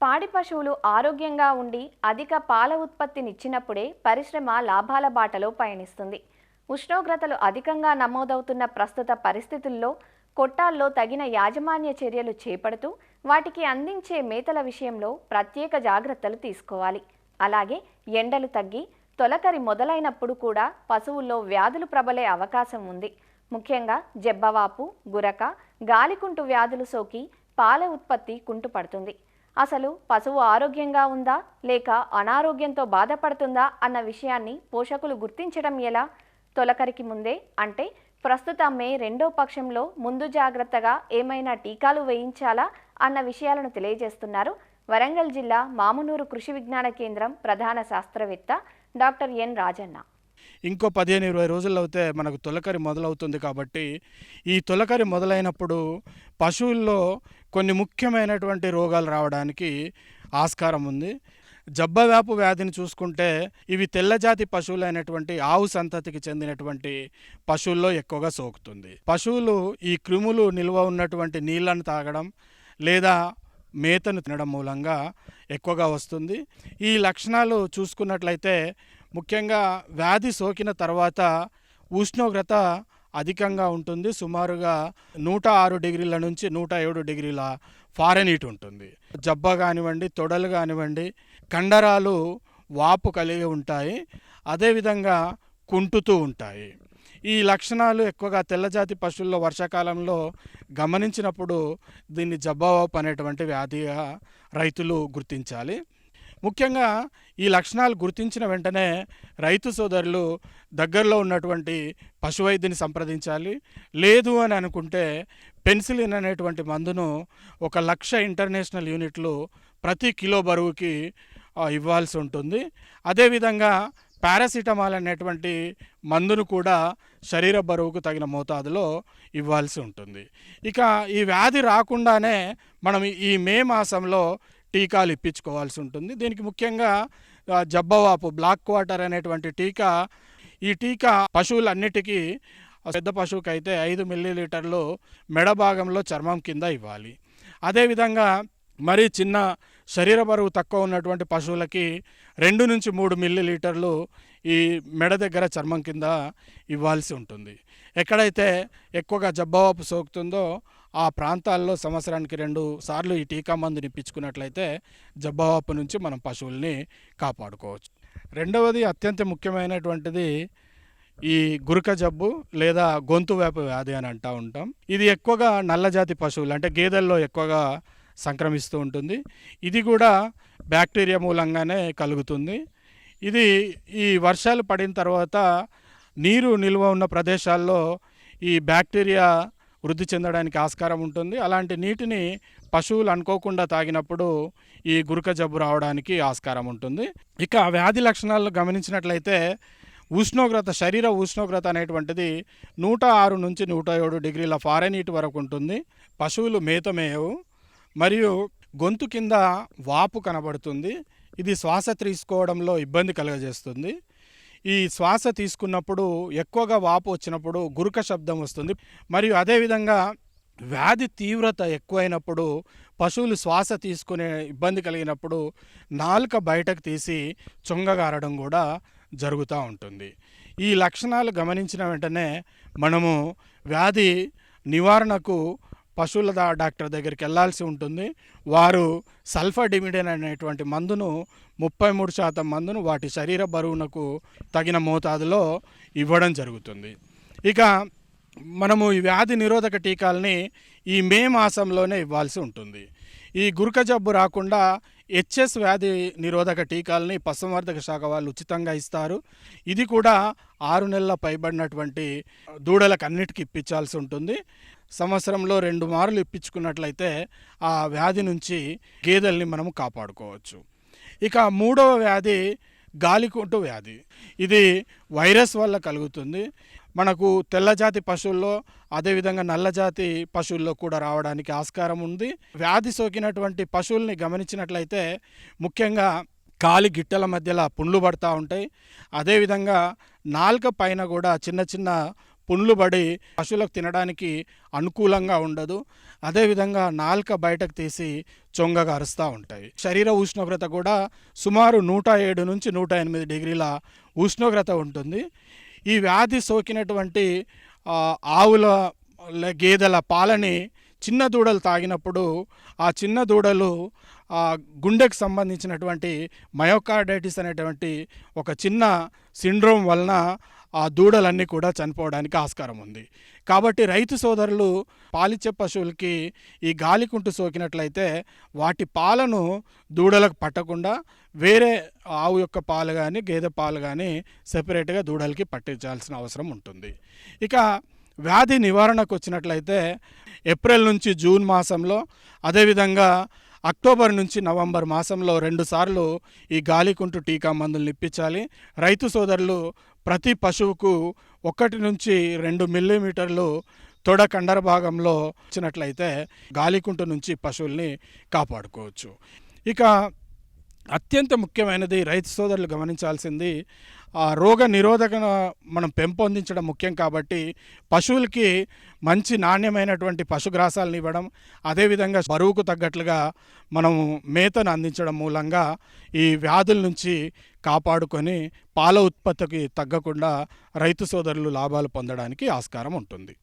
పాడి పశువులు ఆరోగ్యంగా ఉండి అధిక పాల ఉత్పత్తినిచ్చినప్పుడే పరిశ్రమ లాభాల బాటలో పయనిస్తుంది. ఉష్ణోగ్రతలు అధికంగా నమోదవుతున్న ప్రస్తుత పరిస్థితుల్లో కొట్టాల్లో తగిన యాజమాన్య చర్యలు చేపడుతూ వాటికి అందించే మేతల విషయంలో ప్రత్యేక జాగ్రత్తలు తీసుకోవాలి. అలాగే ఎండలు తగ్గి తొలకరి మొదలైనప్పుడు కూడా పశువుల్లో వ్యాధులు ప్రబలే అవకాశం ఉంది. ముఖ్యంగా జబ్బవాపు, గురక, గాలికుంటు వ్యాధులు సోకి పాల ఉత్పత్తి కుంటుపడుతుంది. అసలు పశువు ఆరోగ్యంగా ఉందా లేక అనారోగ్యంతో బాధపడుతుందా అన్న విషయాన్ని పోషకులు గుర్తించడం ఎలా? తొలకరికి ముందే అంటే ప్రస్తుత మే 2వ పక్షంలో ముందు జాగ్రత్తగా ఏమైనా టీకాలు వేయించాలా అన్న విషయాలను తెలియజేస్తున్నారు వరంగల్ జిల్లా మామునూరు కృషి విజ్ఞాన కేంద్రం ప్రధాన శాస్త్రవేత్త డాక్టర్ ఎన్ రాజన్న. ఇంకో 15-20 రోజుల్లో అయితే మనకు తొలకరి మొదలవుతుంది. కాబట్టి ఈ తొలకరి మొదలైనప్పుడు పశువుల్లో కొన్ని ముఖ్యమైనటువంటి రోగాలు రావడానికి ఆస్కారం ఉంది. జబ్బవ్యాపు వ్యాధిని చూసుకుంటే ఇవి తెల్లజాతి పశువులైనటువంటి ఆవు సంతతికి చెందినటువంటి పశువుల్లో ఎక్కువగా సోకుతుంది. పశువులు ఈ క్రిములు నిల్వ ఉన్నటువంటి నీళ్లను తాగడం లేదా మేతను తినడం మూలంగా ఎక్కువగా వస్తుంది. ఈ లక్షణాలు చూసుకున్నట్లయితే ముఖ్యంగా వ్యాధి సోకిన తర్వాత ఉష్ణోగ్రత అధికంగా ఉంటుంది. సుమారుగా 106 డిగ్రీల నుంచి 107 డిగ్రీల ఫారెన్హీట్ ఉంటుంది. జబ్బ కానివ్వండి, తొడలు కానివ్వండి, కండరాలు వాపు కలిగి ఉంటాయి. అదేవిధంగా కుంటుతూ ఉంటాయి. ఈ లక్షణాలు ఎక్కువగా తెల్లజాతి పశువుల్లో వర్షాకాలంలో గమనించినప్పుడు దీన్ని జబ్బవాపు అనేటువంటి వ్యాధిగా రైతులు గుర్తించాలి. ముఖ్యంగా ఈ లక్షణాలు గుర్తించిన వెంటనే రైతు సోదరులు దగ్గరలో ఉన్నటువంటి పశువైద్యుని సంప్రదించాలి. లేదు అని అనుకుంటే పెన్సిలిన్ అనేటువంటి మందును 1,00,000 ఇంటర్నేషనల్ యూనిట్లు ప్రతి కిలో బరువుకి ఇవ్వాల్సి ఉంటుంది. అదేవిధంగా పారాసిటమాల్ అనేటువంటి మందును కూడా శరీర బరువుకు తగిన మోతాదులో ఇవ్వాల్సి ఉంటుంది. ఇక ఈ వ్యాధి రాకుండానే మనం ఈ మే మాసంలో టీకాలు ఇప్పించుకోవాల్సి ఉంటుంది. దీనికి ముఖ్యంగా జబ్బవాపు బ్లాక్ క్వార్టర్ అనేటువంటి టీకా. ఈ టీకా పశువులన్నిటికీ పెద్ద పశువుకి అయితే 5 మిల్లీలీటర్లు మెడ భాగంలో చర్మం కింద ఇవ్వాలి. అదేవిధంగా మరీ చిన్న శరీర బరువు తక్కువ ఉన్నటువంటి పశువులకి 2 నుంచి 3 మిల్లీలీటర్లు ఈ మెడ దగ్గర చర్మం కింద ఇవ్వాల్సి ఉంటుంది. ఎక్కడైతే ఎక్కువగా జబ్బవాపు సోకుతుందో ఆ ప్రాంతాల్లో సంవత్సరానికి 2 సార్లు ఈ టీకా మందుని ఇప్పించుకున్నట్లయితే జబ్బవాపు నుంచి మనం పశువుల్ని కాపాడుకోవచ్చు. రెండవది అత్యంత ముఖ్యమైనటువంటిది ఈ గురక జబ్బు లేదా గొంతు వేప వ్యాధి అని అంటూ ఉంటాం. ఇది ఎక్కువగా నల్లజాతి పశువులు అంటే గేదెల్లో ఎక్కువగా సంక్రమిస్తూ ఉంటుంది. ఇది కూడా బ్యాక్టీరియా మూలంగానే కలుగుతుంది. ఇది ఈ వర్షాలు పడిన తర్వాత నీరు నిల్వ ఉన్న ప్రదేశాల్లో ఈ బ్యాక్టీరియా వృద్ధి చెందడానికి ఆస్కారం ఉంటుంది. అలాంటి నీటిని పశువులు అనుకోకుండా తాగినప్పుడు ఈ గురక జబ్బు రావడానికి ఆస్కారం ఉంటుంది. ఇక వ్యాధి లక్షణాలను గమనించినట్లయితే శరీర ఉష్ణోగ్రత అనేటువంటిది 106 నుంచి 107 డిగ్రీల ఫారెన్హీట్ వరకు ఉంటుంది. పశువులు మేత మేయవు మరియు గొంతు కింద వాపు కనబడుతుంది. ఇది శ్వాస తీసుకోవడంలో ఇబ్బంది కలుగజేస్తుంది. ఈ శ్వాస తీసుకున్నప్పుడు ఎక్కువగా వాపు వచ్చినప్పుడు గురక శబ్దం వస్తుంది. మరియు అదేవిధంగా వ్యాధి తీవ్రత ఎక్కువైనప్పుడు పశువులు శ్వాస తీసుకునే ఇబ్బంది కలిగినప్పుడు నాలుక బయటకు తీసి చొంగగారడం కూడా జరుగుతూ ఉంటుంది. ఈ లక్షణాలు గమనించిన వెంటనే మనము వ్యాధి నివారణకు పశువుల డాక్టర్ దగ్గరికి వెళ్ళాల్సి ఉంటుంది. వారు సల్ఫాడిమిడిన్ అనేటువంటి మందును 33% మందును వాటి శరీర బరువునకు తగిన మోతాదులో ఇవ్వడం జరుగుతుంది. ఇక మనము ఈ వ్యాధి నిరోధక టీకాలని ఈ మే మాసంలోనే ఇవ్వాల్సి ఉంటుంది. ఈ గురక జబ్బు రాకుండా హెచ్ఎస్ వ్యాధి నిరోధక టీకాలని పశుసంవర్ధక శాఖ వాళ్ళు ఉచితంగా ఇస్తారు. ఇది కూడా 6 నెలల పైబడినటువంటి దూడలకు అన్నిటికీ ఇప్పించాల్సి ఉంటుంది. సంవత్సరంలో 2 మార్లు ఇప్పించుకున్నట్లయితే ఆ వ్యాధి నుంచి గేదెల్ని మనము కాపాడుకోవచ్చు. ఇక మూడవ వ్యాధి గాలికుంటు వ్యాధి. ఇది వైరస్ వల్ల కలుగుతుంది. మనకు తెల్లజాతి పశువుల్లో అదేవిధంగా నల్లజాతి పశువుల్లో కూడా రావడానికి ఆస్కారం ఉంది. వ్యాధి సోకినటువంటి పశువుల్ని గమనించినట్లయితే ముఖ్యంగా కాలి గిట్టల మధ్యలో పుండ్లు పడుతూ ఉంటాయి. అదేవిధంగా నాలుక పైన కూడా చిన్న చిన్న పుండ్లు పడి పశువులకు తినడానికి అనుకూలంగా ఉండదు. అదేవిధంగా నాలుక బయటకు తీసి చొంగగా అరుస్తూ ఉంటాయి. శరీర ఉష్ణోగ్రత కూడా సుమారు 107 నుంచి 108 డిగ్రీల ఉష్ణోగ్రత ఉంటుంది. ఈ వ్యాధి సోకినటువంటి ఆవుల గేదెల పాలని చిన్న దూడలు తాగినప్పుడు ఆ చిన్న దూడలు గుండెకు సంబంధించినటువంటి మయోకార్డైటిస్ అనేటువంటి ఒక చిన్న సిండ్రోమ్ వలన ఆ దూడలన్నీ కూడా చనిపోవడానికి ఆస్కారం ఉంది. కాబట్టి రైతు సోదరులు పాలిచ్చే పశువులకి ఈ గాలికుంటు సోకినట్లయితే వాటి పాలను దూడలకు పట్టకుండా వేరే ఆవు యొక్క పాలు కానీ గేదె పాలు కానీ సెపరేట్గా దూడలకి పట్టించాల్సిన అవసరం ఉంటుంది. ఇక వ్యాధి నివారణకు వచ్చినట్లయితే ఏప్రిల్ నుంచి జూన్ మాసంలో, అదేవిధంగా అక్టోబర్ నుంచి నవంబర్ మాసంలో 2 సార్లు ఈ గాలికుంటు టీకా మందులు ఇప్పించాలి. రైతు సోదరులు ప్రతి పశువుకు 1 నుంచి 2 మిల్లీమీటర్లు తొడ కండర భాగంలో వచ్చినట్లయితే గాలికుంటు నుంచి పశువుల్ని కాపాడుకోవచ్చు. ఇక అత్యంత ముఖ్యమైనది రైతు సోదరులు గమనించాల్సింది రోగ నిరోధక మనం పెంపొందించడం ముఖ్యం. కాబట్టి పశువులకి మంచి నాణ్యమైనటువంటి పశుగ్రాసాలను ఇవ్వడం, అదేవిధంగా బరువుకు తగ్గట్లుగా మనం మేతను అందించడం మూలంగా ఈ వ్యాధుల నుంచి కాపాడుకొని పాల ఉత్పత్తికి తగ్గకుండా రైతు సోదరులు లాభాలు పొందడానికి ఆస్కారం ఉంటుంది.